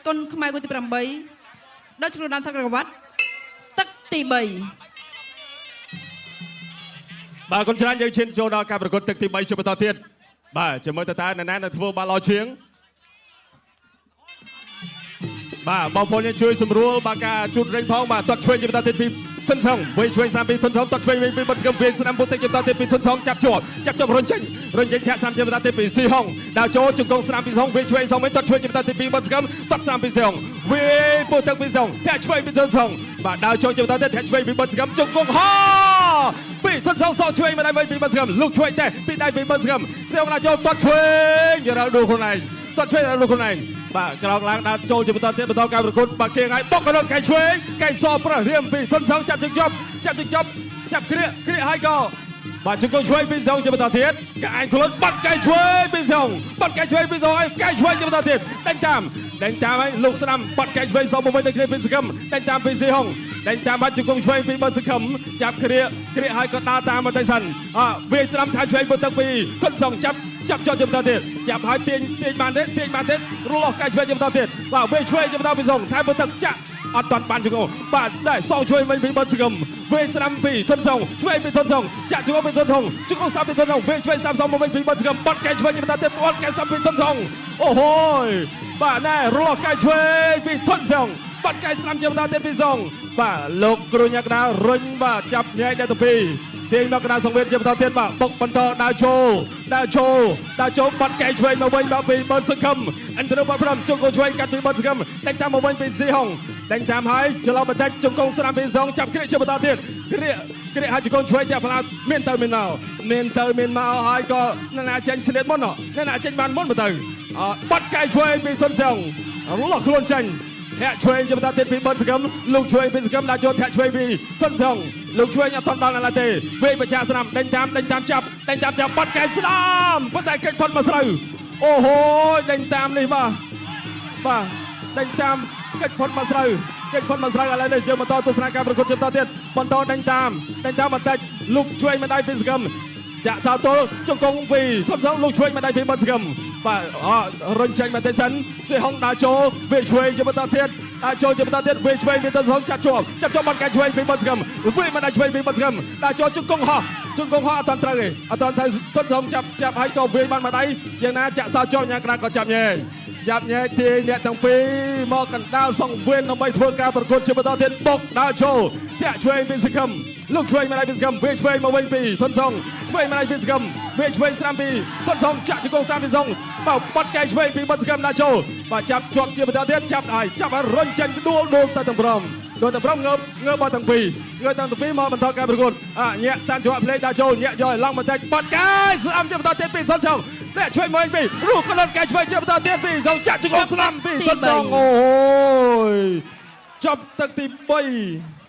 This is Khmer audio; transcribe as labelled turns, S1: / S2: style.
S1: កុនខ្មែរគួយទី8ដល់ជំនួសដល់សកលវត្តទឹកទី3
S2: បាទគុំច្រើនយើងឈានចូលដល់ការប្រកួតទឹកទី3ជាបន្តទៀតបាទជាមួយតើណែនធ្វើបាល់ល្អជាងបាទបងប្អូនយើងជួយសម្រួលបាទការជូតរែងផងបាទទាត់ឆ្វេងជាបន្តទៀតពីធុនថងវិញឆ្វេង3ពីធុនថងទាត់ឆ្វេងវិញពីបាត់ស្គមវិញស្នាមពុទ្ធជាបន្តទៀតពីធុនថងចាប់ជាប់រុញចេញធាក់ស្នាមជាបន្តទៀតពីស៊ីហុងដើរចូលជង្គង់ស្នាមពីស៊ីហុងវិញឆ្វេង2វិញទាត់ឆ្វេងជាបន្តទៀតពីបាត់ស្គមទាត់ស្នាមពីស៊ីហុងវិញពុទ្ធពីស៊ីហុងធាក់ឆ្វេងពីធុនថងបាទដើរចូលជាបន្តទៀតធាក់ឆ្វេងពីបាត់ស្គមជង្គង់ហោពីធុនថងសោកឆ្វេងមកដៃវិញពីបាត់ស្គមលុកឆ្វេងតែពីដៃពីបាត់ស្គមស៊ីហុងដើរចូលទាត់ឆ្វេងយកដល់ដួលខ្លួនឯងទាត់ឆ្វេងដល់ដួលខ្លួនឯងបាទក្រោកឡើងដើរចូលជាបន្តទៀតបន្តការប្រកួតបាទគៀងហើយបុកកណ្ដោកកែឆ្វេងកែសប្រះរៀមពីធុនថងចាប់ជើងចាប់គ្រាហើយក៏បាទជង្គង់ឆ្វេងពីសងជាបន្តទៀតកែឯងខ្លួនបាត់កែឆ្វេងពីសងបាត់កែឆ្វេងពីសងហើយកែឆ្វេងជាបន្តទៀតដេញតាមហើយលោកស្ដាំបាត់កែឆ្វេងសងមកវិញទៅគ្នាពីសង្ឃឹមដេញតាមពីស៊ីហុងដេញតាមបាត់ជង្គង់ឆ្វេងពីបាត់សង្ឃឹមចាប់គ្រាហើយក៏ដើរតាមមកទៅសិនវាស្ដាំថាឆ្វេងមកទៅពីធុនថងចាប់ជាបន្តទៀតចាប់ហើយទាញបានទេរលាស់កែឆ្វេងជាបន្តទៀតបាទវាឆ្វេងជាបន្តពីសងថែមមកទឹកចាក់អត់តាន់បានជង្គង់បាទដែរសងឆ្វេងវិញពីបាត់សង្ឃឹមវាស្ដាំពីធុនថងឆ្វេងពីធុនថងចាក់ជង្គង់ពីធុនថងជង្គង់ស្ដាំពីធុនថងវាឆ្វេងស្ដាំសងមកវិញពីបាត់សង្ឃឹមបាត់កែឆ្វេងជាបន្តទៀតបាត់កែស្ដាំពីធុនថងអូហូយបាទណែរលាស់កែឆ្វេងពីធុនថងបាត់កែស្ដាំជាបន្តទៀតពីសងបាទលោកគ្រូញ៉ាក់ដារុញបាទចាប់ញែកដល់ទៅពីទាញមកកណ្ដាលសង្វេតជាបន្តទៀតបាទបុកបន្តដើរចូលបាត់កែឆ្វេងមកវិញមកពីបាត់សង្ឃឹមអន្តរបាត់5ជង្គង់ឆ្វេងកាត់ពីបាត់សង្ឃឹមដេញតាមមកវិញពីស៊ីហុងដេញតាមហើយច្រឡំបន្តិចជង្គង់ស្ដាំពីសងចាប់គ្រាជាបន្តទៀតគ្រាហើយជង្គង់ឆ្វេងតែផ្លាតមានទៅមានមកហើយក៏អ្នកចេញឆ្លៀតមុនអ្នកចេញបានមុនទៅបាត់កែឆ្វេងពីធុនសងលោះខ្លួនចេញធាក់ឆ្វេងជាបន្តទៀតពីបាត់សង្ឃឹមលោកឆ្វេងពីសង្ឃឹមដាក់ចូលធាក់ឆ្វេងពីធុនសងលោកឆ្វេងអត់ទាន់ដល់ណាទេវិញបច្ចាស្នាមដេញតាមចាប់បាត់កែស្ដាមប៉ុន្តែកិច្ចផុតមកស្រូវអូហូដេញតាមនេះបាទដេញតាមកិច្ចផុតមកស្រូវឥឡូវនេះយើងបន្តទស្សនាការប្រកួតជាបន្តទៀតបន្តដេញតាមបន្តិចលោកឆ្វេងមកដៃពីសង្ឃឹមចាក់សោទល់ជង្គង់ពីធុនសងលោកឆ្វេងមកដៃពីបាត់សង្ឃឹមបាទរុញចេញមកទេសិនសេហុងដើរចូលវាឆ្វេងជាបន្តទៀតវាឆ្វេងពីធុនសងចាប់ជាប់បាត់កែឆ្វេងពីបាត់សង្ឃឹមវាមកដៃឆ្វេងពីបាត់សង្ឃឹមដើរចូលជង្គង់ហោះអត់ត្រូវទេអត់ត្រូវធុនសងចាប់ហើយក៏វាបានមកដៃយ៉ាងណាចាក់សោចចូលញ៉ាក្រាក៏ចាប់ញែកទាញអ្នកទាំងពីរមកកណ្ដាលសង្វេនដើម្បីធ្វើការប្រកួតជាបន្តទៀតបុកដើរចូលធាក់ឆ្វេងពីសង្ឃឹមលោកឆ្វេងមកដៃពីសង្ឃឹមវាឆ្វេងមកវិញពីធុនសងឆ្វេងមកដៃពីសង្ឃឹមវាឆ្វេងស្ដាំពីធុនសងចាក់ជង្គង់ស្ដាំពីសងបាត់កែឆ្វេងពីបាត់សង្ឃឹមដើរចូលបាទចាប់ជាប់ជាបន្តទៀតចាប់រុញចេញដួលទៅទាំង5ងើបទាំងពីរមកបន្តការប្រកួតញាក់តាមចង្វាក់ភ្លេងដើរចូលញាក់យកឡើងបន្តិចបាត់កែស្ដាំជាបន្តទៀតពីធុនសងអ្នកឆ្វេងមកវិញពីរូបកណ្ដោកែឆ្វេងជាបន្តទៀតពីសងចាក់ជង្គង់ស្ដាំពីធុនសងអូយចប់ទឹកទី3